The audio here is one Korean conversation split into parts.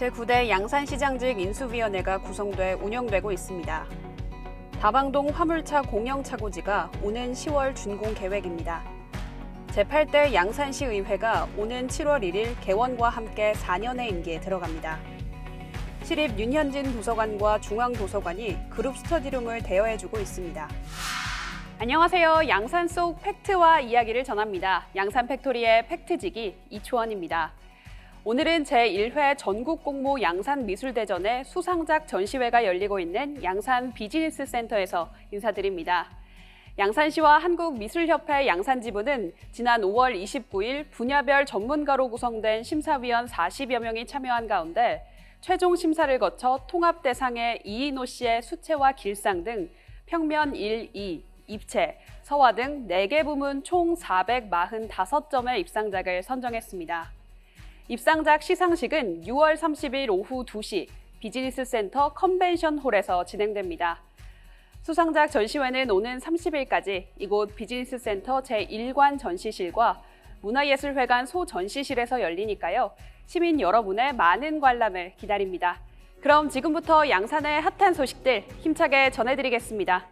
제9대 양산시장직 인수위원회가 구성돼 운영되고 있습니다. 다방동 화물차 공영차고지가 오는 10월 준공 계획입니다. 제8대 양산시의회가 오는 7월 1일 개원과 함께 4년의 임기에 들어갑니다. 시립 윤현진 도서관과 중앙도서관이 그룹 스터디룸을 대여해주고 있습니다. 안녕하세요. 양산 속 팩트와 이야기를 전합니다. 양산 팩토리의 팩트지기 이초원입니다. 오늘은 제1회 전국공모 양산미술대전의 수상작 전시회가 열리고 있는 양산 비즈니스센터에서 인사드립니다. 양산시와 한국미술협회 양산지부는 지난 5월 29일 분야별 전문가로 구성된 심사위원 40여 명이 참여한 가운데 최종 심사를 거쳐 통합 대상의 이인호 씨의 수채화 길상 등 평면 1, 2, 입체, 서화 등 4개 부문 총 445점의 입상작을 선정했습니다. 입상작 시상식은 6월 30일 오후 2시 비즈니스센터 컨벤션홀에서 진행됩니다. 수상작 전시회는 오는 30일까지 이곳 비즈니스센터 제1관 전시실과 문화예술회관 소전시실에서 열리니까요. 시민 여러분의 많은 관람을 기다립니다. 그럼 지금부터 양산의 핫한 소식들 힘차게 전해드리겠습니다.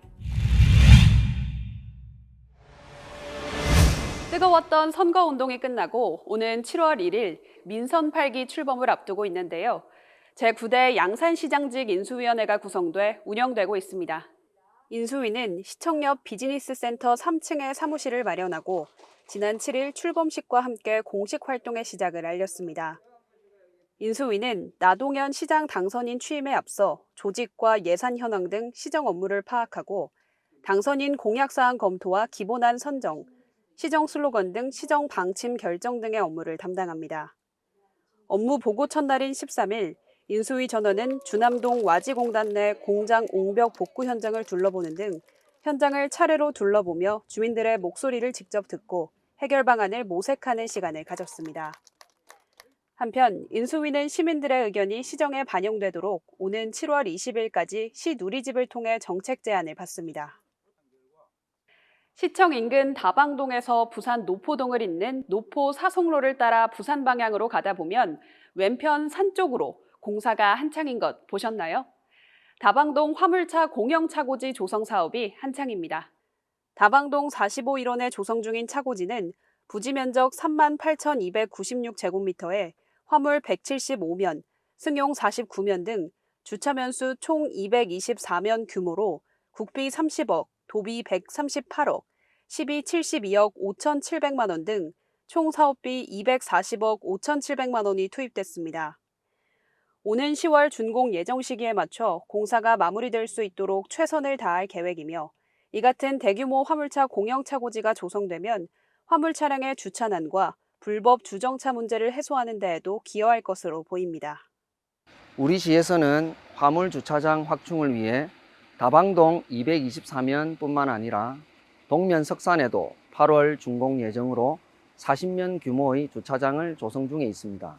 뜨거웠던 선거운동이 끝나고 오는 7월 1일 민선 8기 출범을 앞두고 있는데요. 제9대 양산시장직 인수위원회가 구성돼 운영되고 있습니다. 인수위는 시청 옆 비즈니스센터 3층에 사무실을 마련하고 지난 7일 출범식과 함께 공식 활동의 시작을 알렸습니다. 인수위는 나동현 시장 당선인 취임에 앞서 조직과 예산 현황 등 시정 업무를 파악하고 당선인 공약사항 검토와 기본안 선정, 시정 슬로건 등 시정 방침 결정 등의 업무를 담당합니다. 업무 보고 첫날인 13일, 인수위 전원은 주남동 와지공단 내 공장 옹벽 복구 현장을 둘러보는 등 현장을 차례로 둘러보며 주민들의 목소리를 직접 듣고 해결 방안을 모색하는 시간을 가졌습니다. 한편 인수위는 시민들의 의견이 시정에 반영되도록 오는 7월 20일까지 시 누리집을 통해 정책 제안을 받습니다. 시청 인근 다방동에서 부산 노포동을 잇는 노포 사송로를 따라 부산 방향으로 가다 보면 왼편 산 쪽으로 공사가 한창인 것 보셨나요? 다방동 화물차 공영차고지 조성 사업이 한창입니다. 다방동 45일원에 조성 중인 차고지는 부지 면적 38,296제곱미터에 화물 175면, 승용 49면 등 주차 면수 총 224면 규모로 국비 30억, 도비 138억, 시비 72억 5,700만 원 등 총 사업비 240억 5,700만 원이 투입됐습니다. 오는 10월 준공 예정 시기에 맞춰 공사가 마무리될 수 있도록 최선을 다할 계획이며 이 같은 대규모 화물차 공영차고지가 조성되면 화물 차량의 주차난과 불법 주정차 문제를 해소하는 데에도 기여할 것으로 보입니다. 우리 시에서는 화물 주차장 확충을 위해 다방동 224면뿐만 아니라 동면 석산에도 8월 준공 예정으로 40면 규모의 주차장을 조성 중에 있습니다.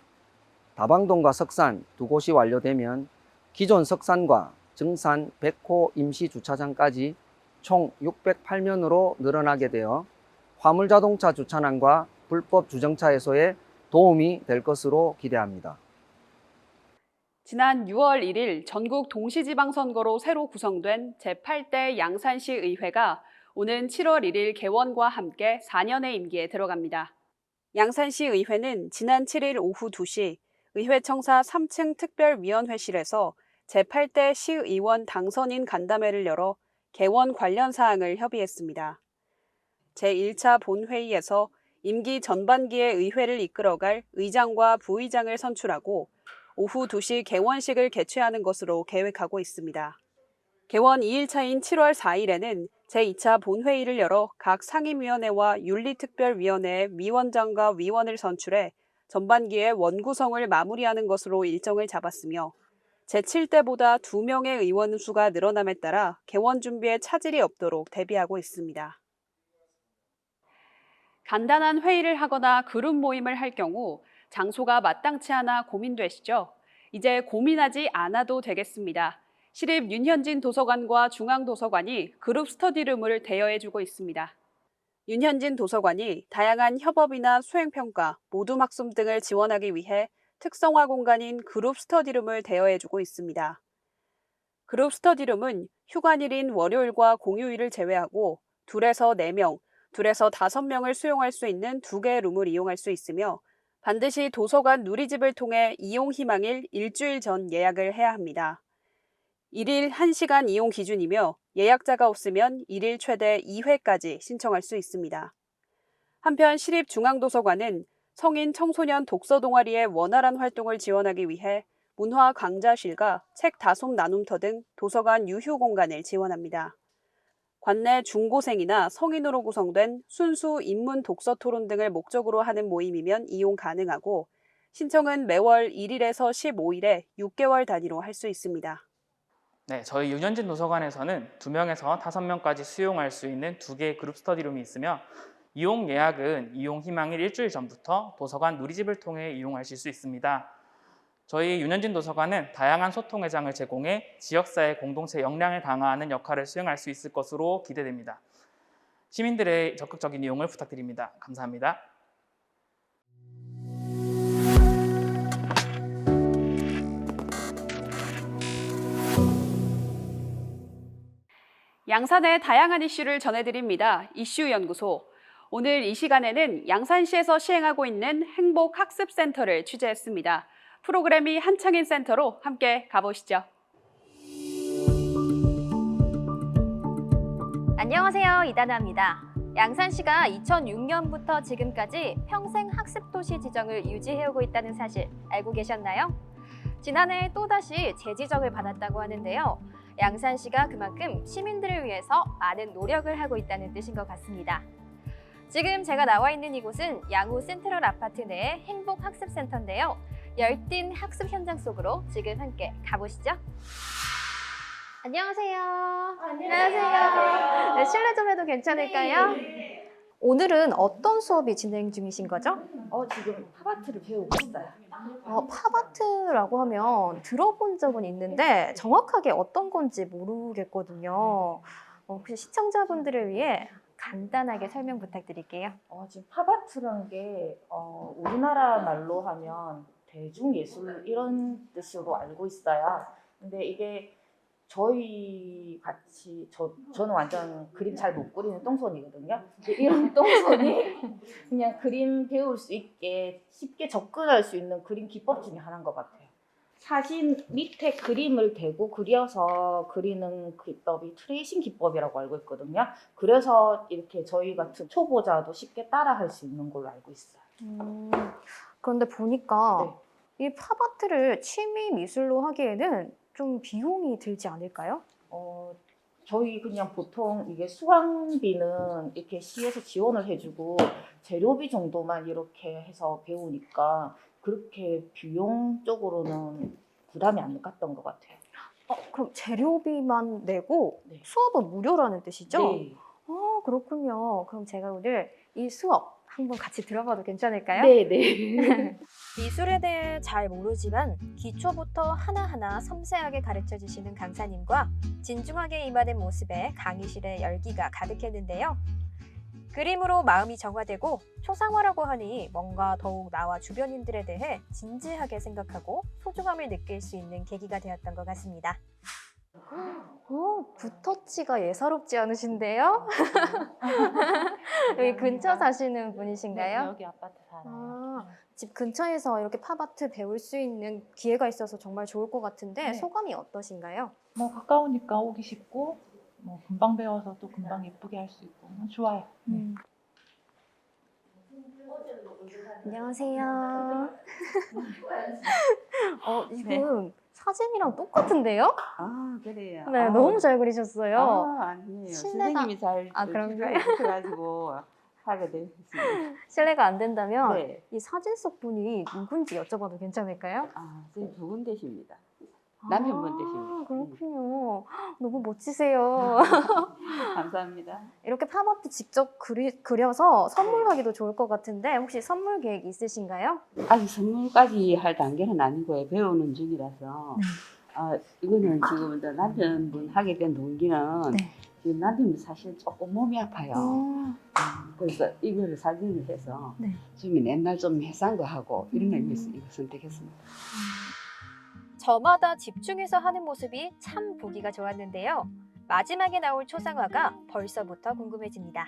다방동과 석산 두 곳이 완료되면 기존 석산과 증산 100호 임시 주차장까지 총 608면으로 늘어나게 되어 화물 자동차 주차난과 불법 주정차 해소에 도움이 될 것으로 기대합니다. 지난 6월 1일 전국 동시지방선거로 새로 구성된 제8대 양산시 의회가 오는 7월 1일 개원과 함께 4년의 임기에 들어갑니다. 양산시 의회는 지난 7일 오후 2시 의회청사 3층 특별위원회실에서 제8대 시의원 당선인 간담회를 열어 개원 관련 사항을 협의했습니다. 제1차 본회의에서 임기 전반기의 의회를 이끌어갈 의장과 부의장을 선출하고 오후 2시 개원식을 개최하는 것으로 계획하고 있습니다. 개원 2일차인 7월 4일에는 제2차 본회의를 열어 각 상임위원회와 윤리특별위원회의 위원장과 위원을 선출해 전반기에 원구성을 마무리하는 것으로 일정을 잡았으며 제7대보다 2명의 의원 수가 늘어남에 따라 개원 준비에 차질이 없도록 대비하고 있습니다. 간단한 회의를 하거나 그룹 모임을 할 경우 장소가 마땅치 않아 고민되시죠? 이제 고민하지 않아도 되겠습니다. 시립 윤현진 도서관과 중앙도서관이 그룹 스터디룸을 대여해주고 있습니다. 윤현진 도서관이 다양한 협업이나 수행평가, 모둠학습 등을 지원하기 위해 특성화 공간인 그룹 스터디룸을 대여해주고 있습니다. 그룹 스터디룸은 휴관일인 월요일과 공휴일을 제외하고 2에서 4명, 2에서 5명을 수용할 수 있는 2개의 룸을 이용할 수 있으며 반드시 도서관 누리집을 통해 이용 희망일 일주일 전 예약을 해야 합니다. 1일 1시간 이용 기준이며 예약자가 없으면 1일 최대 2회까지 신청할 수 있습니다. 한편 시립중앙도서관은 성인 청소년 독서 동아리의 원활한 활동을 지원하기 위해 문화 강좌실과 책 다솜 나눔터 등 도서관 유휴 공간을 지원합니다. 관내 중고생이나 성인으로 구성된 순수 인문 독서 토론 등을 목적으로 하는 모임이면 이용 가능하고 신청은 매월 1일에서 15일에 6개월 단위로 할 수 있습니다. 네, 저희 윤현진 도서관에서는 2명에서 5명까지 수용할 수 있는 2개의 그룹 스터디룸이 있으며 이용 예약은 이용 희망일 일주일 전부터 도서관 누리집을 통해 이용하실 수 있습니다. 저희 윤현진 도서관은 다양한 소통 회장을 제공해 지역사회 공동체 역량을 강화하는 역할을 수행할 수 있을 것으로 기대됩니다. 시민들의 적극적인 이용을 부탁드립니다. 감사합니다. 양산의 다양한 이슈를 전해드립니다. 이슈연구소. 오늘 이 시간에는 양산시에서 시행하고 있는 행복학습센터를 취재했습니다. 프로그램이 한창인 센터로 함께 가보시죠. 안녕하세요. 이다나입니다. 양산시가 2006년부터 지금까지 평생 학습도시 지정을 유지해오고 있다는 사실 알고 계셨나요? 지난해 또다시 재지정을 받았다고 하는데요. 양산시가 그만큼 시민들을 위해서 많은 노력을 하고 있다는 뜻인 것 같습니다. 지금 제가 나와 있는 이곳은 양우 센트럴 아파트 내의 행복학습센터인데요. 열띤 학습 현장 속으로 지금 함께 가보시죠. 안녕하세요. 안녕하세요. 네, 실례 좀 해도 괜찮을까요? 오늘은 어떤 수업이 진행 중이신 거죠? 지금 팝아트를 배우고 있어요. 팝아트라고 하면 들어본 적은 있는데 정확하게 어떤 건지 모르겠거든요. 혹시 시청자분들을 위해 간단하게 설명 부탁드릴게요. 지금 팝아트라는 게 우리나라 말로 하면 대중예술 이런 뜻으로 알고 있어요. 근데 이게 저희 같이 저는 완전 그림 잘 못 그리는 똥손이거든요. 근데 이런 똥손이 그냥 그림 배울 수 있게 쉽게 접근할 수 있는 그림 기법 중에 하나인 것 같아요. 사진 밑에 그림을 대고 그려서 그리는 기법이 트레이싱 기법이라고 알고 있거든요. 그래서 이렇게 저희 같은 초보자도 쉽게 따라할 수 있는 걸로 알고 있어요. 그런데 보니까 이 팝아트를 취미 미술로 하기에는 좀 비용이 들지 않을까요? 저희 그냥 보통 이게 수강비는 이렇게 시에서 지원을 해주고 재료비 정도만 이렇게 해서 배우니까 그렇게 비용 쪽으로는 부담이 안 갔던 것 같아요. 그럼 재료비만 내고 네. 수업은 무료라는 뜻이죠? 네. 그렇군요. 그럼 제가 오늘 이 수업 한번 같이 들어봐도 괜찮을까요? 네. 미술에 대해 잘 모르지만 기초부터 하나하나 섬세하게 가르쳐 주시는 강사님과 진중하게 임하는 모습에 강의실에 열기가 가득했는데요. 그림으로 마음이 정화되고 초상화라고 하니 뭔가 더욱 나와 주변인들에 대해 진지하게 생각하고 소중함을 느낄 수 있는 계기가 되었던 것 같습니다. 붓터치가 예사롭지 않으신데요? 여기 근처 사시는 분이신가요? 네, 여기 아파트 살아요. 집 근처에서 이렇게 팝아트 배울 수 있는 기회가 있어서 정말 좋을 것 같은데 네. 소감이 어떠신가요? 가까우니까 오기 쉽고 금방 배워서 또 금방 예쁘게 할 수 있고 좋아요. 안녕하세요. 지금 사진이랑 똑같은데요? 그래요. 네, 너무 잘 그리셨어요. 아니에요. 실례가- 선생님이 잘 그런가요? 해가지고 하게 됐습니다. 실례가 안 된다면 네. 이 사진 속 분이 누군지 여쭤봐도 괜찮을까요? 선생님 두 분 되십니다. 남편분 되십니다. 그렇군요. 너무 멋지세요. 감사합니다. 이렇게 팝아트 직접 그려서 선물하기도 좋을 것 같은데 혹시 선물 계획 있으신가요? 아직 선물까지 할 단계는 아니고요. 배우는 중이라서. 이거는 지금 이제 남편분 하게 된 동기는 네. 남편이 사실 조금 몸이 아파요. 그래서 이거를 사진을 해서 네. 좀 옛날 좀 해상도 하고 이런 의미에서 이거 선택했습니다. 저마다 집중해서 하는 모습이 참 보기가 좋았는데요. 마지막에 나올 초상화가 벌써부터 궁금해집니다.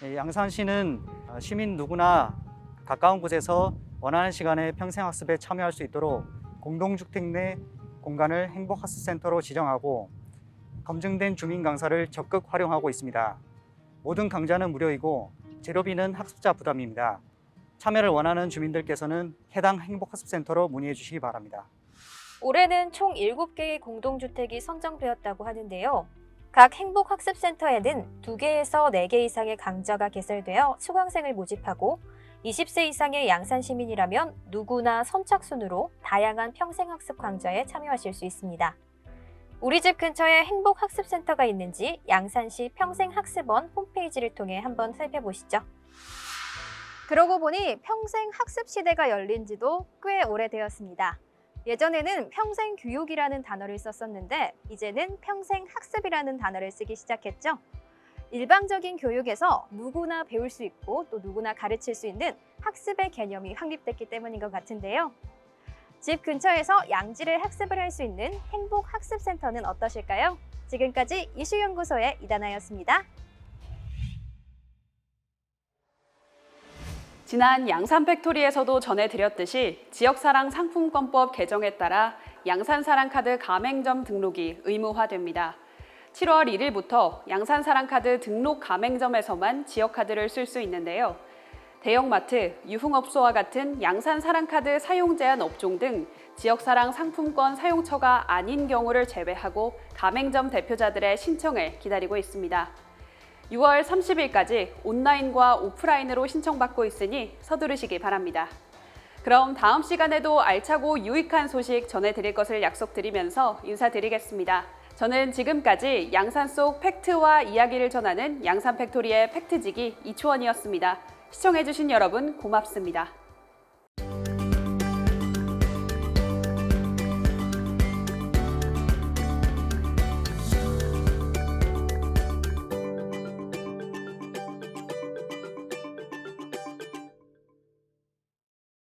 예, 양산시는 시민 누구나 가까운 곳에서 원하는 시간에 평생학습에 참여할 수 있도록 공동주택 내 공간을 행복학습센터로 지정하고 검증된 주민 강사를 적극 활용하고 있습니다. 모든 강좌는 무료이고 재료비는 학습자 부담입니다. 참여를 원하는 주민들께서는 해당 행복학습센터로 문의해 주시기 바랍니다. 올해는 총 7개의 공동주택이 선정되었다고 하는데요. 각 행복학습센터에는 2개에서 4개 이상의 강좌가 개설되어 수강생을 모집하고 20세 이상의 양산 시민이라면 누구나 선착순으로 다양한 평생학습 강좌에 참여하실 수 있습니다. 우리 집 근처에 행복학습센터가 있는지 양산시 평생학습원 홈페이지를 통해 한번 살펴보시죠. 그러고 보니 평생학습 시대가 열린 지도 꽤 오래되었습니다. 예전에는 평생교육이라는 단어를 썼었는데 이제는 평생학습이라는 단어를 쓰기 시작했죠. 일방적인 교육에서 누구나 배울 수 있고 또 누구나 가르칠 수 있는 학습의 개념이 확립됐기 때문인 것 같은데요. 집 근처에서 양질의 학습을 할 수 있는 행복학습센터는 어떠실까요? 지금까지 이슈연구소의 이다나였습니다. 지난 양산팩토리에서도 전해드렸듯이 지역사랑 상품권법 개정에 따라 양산사랑카드 가맹점 등록이 의무화됩니다. 7월 1일부터 양산사랑카드 등록 가맹점에서만 지역카드를 쓸 수 있는데요. 대형마트, 유흥업소와 같은 양산사랑카드 사용 제한 업종 등 지역사랑 상품권 사용처가 아닌 경우를 제외하고 가맹점 대표자들의 신청을 기다리고 있습니다. 6월 30일까지 온라인과 오프라인으로 신청받고 있으니 서두르시기 바랍니다. 그럼 다음 시간에도 알차고 유익한 소식 전해드릴 것을 약속드리면서 인사드리겠습니다. 저는 지금까지 양산 속 팩트와 이야기를 전하는 양산팩토리의 팩트지기 이초원이었습니다. 시청해주신 여러분 고맙습니다.